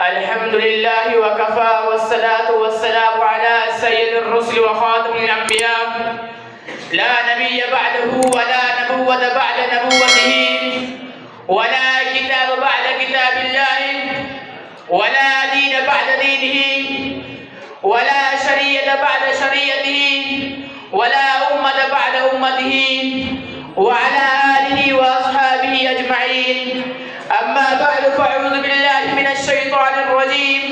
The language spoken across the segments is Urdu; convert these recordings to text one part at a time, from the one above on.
الحمد لله وكفى والصلاة والسلام على سيد الرسل وخاتم الأنبياء لا نبي بعده ولا نبوة بعد نبوته ولا كتاب بعد كتاب الله ولا دين بعد دينه ولا شريعة بعد شريعته ولا أمة بعد أمته وعلى آله وأصحابه أجمعين. أما بعد فأعوذ بالله من الشيطان الرجيم.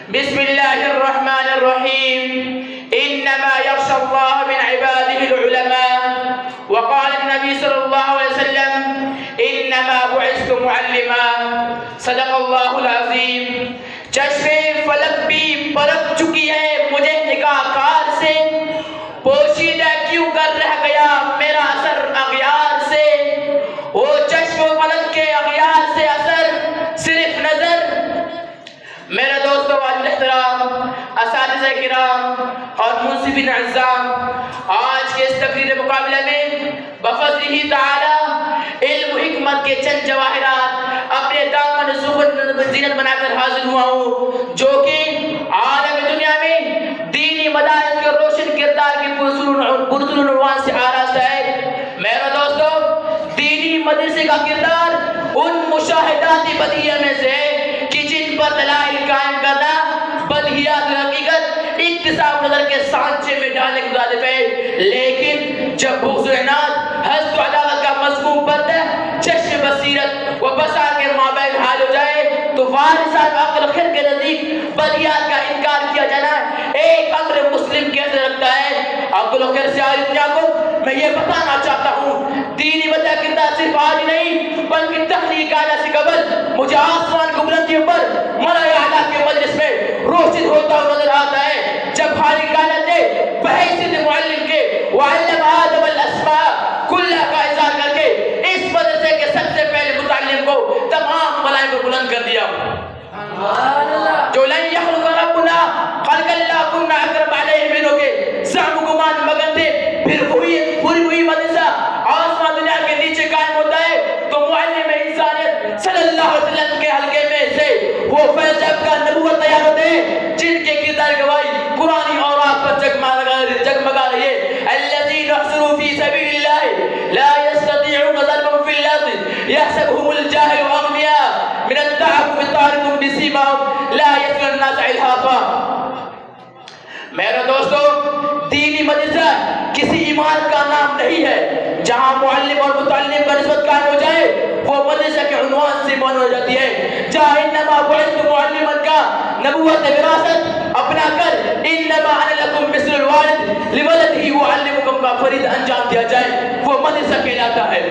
بسم الله الرحمن الرحيم. إنما يخشى الله من عباده العلماء. وقال النبي صلى الله عليه وسلم إنما بعثت معلما. صدق الله العظيم. چشم فلک بھی پرکھ چکی ہے مجھے نگاہ کار سے، پوشیدہ کیوں کر رہ گیا میرا اثر اغیار سے. وہ چشم و فلک کے اغیار سے اثر صرف نظر. میرے دوستو احترام، اساتذہ کرام اور منصفین اعزام، آج کے اس تقریر مقابلہ میں بفضلہ تعالی علم و حکمت کے چند جواہرات اپنے دامن زینت بنا کر حاضر ہوا ہوں، جو کہ عالم دنیا میں دینی مدارس کے روشن کردار کے پرسر عنوان سے آراستہ ہے. میرے دوستو، دینی مدرسے کا کردار ان مشاہداتی بدیہیہ میں سے ہے کہ جن پر دلائل قائم کرنا بدیہیات حقیقت اکتساب نظر کے سانچے میں ڈالنے کے مطابق ہے. لیکن جب بغض و عناد، حسد و عداوت کا مضمون پردہ چشم بصیرت و بصار کے مابین حال ہو جائے تو وارثات عقل خیر کے نزدیک بدیہیات کا انکار کیا جانا ایک امر مسلم کیسے رکھتا ہے. عقل و خیر سے آج دنیا کو میں یہ بتانا چاہتا ہوں، دینی وجہ کردار صرف آج نہیں بلکہ تخلیق آنے سے قبل مجھے آسمان کو بلندیوں پر مرائے اعلیٰ کے مجلس میں روشن ہوتا ہوا نظر آتا ہے، جب خالق کائنات نے بحیثیت معلم کے وعلم آدم الاسماء کلہ کا اظہار کر کے اس مدرسے کے سب سے پہلے متعلم کو تمام ملائکہ کو بلند کر دیا. جو لن یخلق ربنا خلق اللہ کنہ اکرم علیہ منوں کے زعم گمان مگن تھے، پھر پوری ہوئی مدرسہ آسمان دنیا کے نیچے قائم ہوتا ہے تو معلم انسانیت صلی اللہ علیہ وسلم کے حلقے میں سے وہ فیض کا نبوت تیار ہوتے ہیں جن کے کردار گواہی قرآن اور آپ پر جگمگا رہی ہے. الذین احصروا فی سبیل اللہ لا یستطیعون ضربا فی الارض یحسبهم الجاہل اغنیاء من التعفف تعرفهم بسیماہم لا یسألون الناس الحافا. میرے دوستو، دینی مدرسہ کسی عمارت کا نام نہیں ہے. جہاں معلم اور متعلم کا نسبت قائم ہو جائے وہ مدرسہ کے عنوان سے معنی ہو جاتی ہے. جہاں انما بعثت معلما کا نبوت وراثت اپنا کر انما انا لکم مثل الوالد لولدہ وعلمکم کا فرید انجام دیا جائے وہ مدرسہ کہلاتا ہے.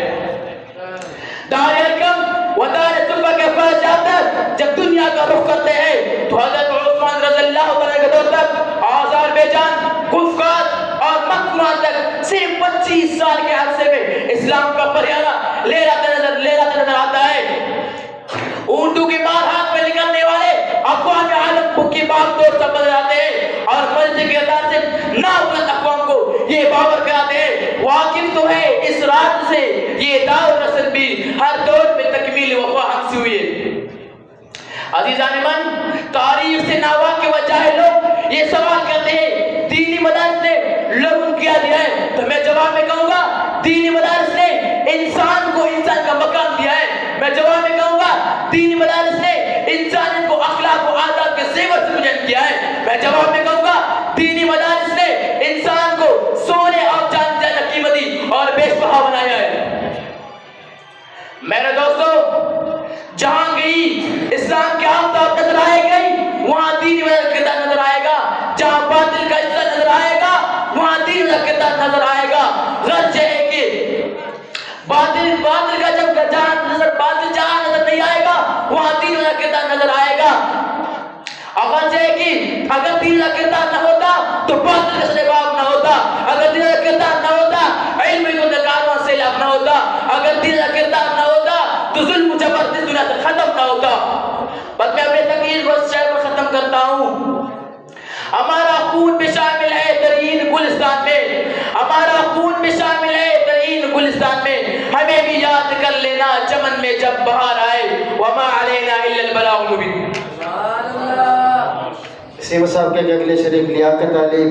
دار ارکم و دار صلبہ کے فرض جاتا جب دنیا کا رخ کرتے ہیں تو حضرت عثمان رضی اللہ عنہ کے دور تک آذربائیجان، گفقات اور مکران تک صرف 25 سال کے عرصے میں اسلام کا پریانہ لہراتا نظر آتا ہے. اونٹوں کی مار ہاتھ میں نکلنے والے اقوام عالم کی باغ دور سے بدل آتے ہیں اور مجلس کے اعتبار سے نابلند اقوام کو یہ باور کراتے ہیں واقف تو ہے اس رات سے یہ دور نسل بھی ہر دور میں تکمیل وفا ہم سے ہوئی ہے. عزیزان من، تاریخ سے ناواقف و جاہل لوگ یہ سوال کرتے ہیں دینی مدارس نے لوگوں کیا دیا ہے، تو میں جواب میں کہوں گا دینی مدارس نے انسان کو انسان کا مقام دیا ہے. میں جواب میں کہوں گا دینی مدارس نے انسانیت کو اخلاق و آداب کے زیور سے مجھن کیا ہے. میں جواب میں کہوں گا دینی مدارس نے انسان کو سونے اور چاندی سے زیادہ قیمتی اور بیش بہا بنایا ہے. میرے دوستو، جہاں گئی اسلام کے آفتاب نظر آئے گئی وہاں دینی مدارس کا کردار نظر آئے گا. جہاں باطل کا عزت نظر آئے گا وہاں دینی مدارس کا کردار نظر آئے گا. غرض یہ ہے کہ باطل کا جہاں نظر نہیں آئے گا وہاں دین کا کردار نظر آئے گا. غرض ہے کہ اگر دین کا کردار نہ ہوتا تو باطل کا سرباب نہ ہوتا. اگر دین کا کردار نہ ہوتا علم کو کارواں سے لاپ نہ ہوتا. اگر دین کا کردار نہ ہوتا تو ظلم و جبردستی دنیا سے ختم نہ ہوتا. بس میں اپنے تقریر کو اس شعر پر ختم کرتا ہوں. ہمارا خون بھی شامل ہے ترین گلستان میں، ہمارا خون بھی شامل ہے ترین گلستان میں. ہمیں بھی یاد کر لینا چمن میں جب بہار آئے وما علینا الا البلاغ المبین. سیما صاحب کے اگلے شریک لیاقت علی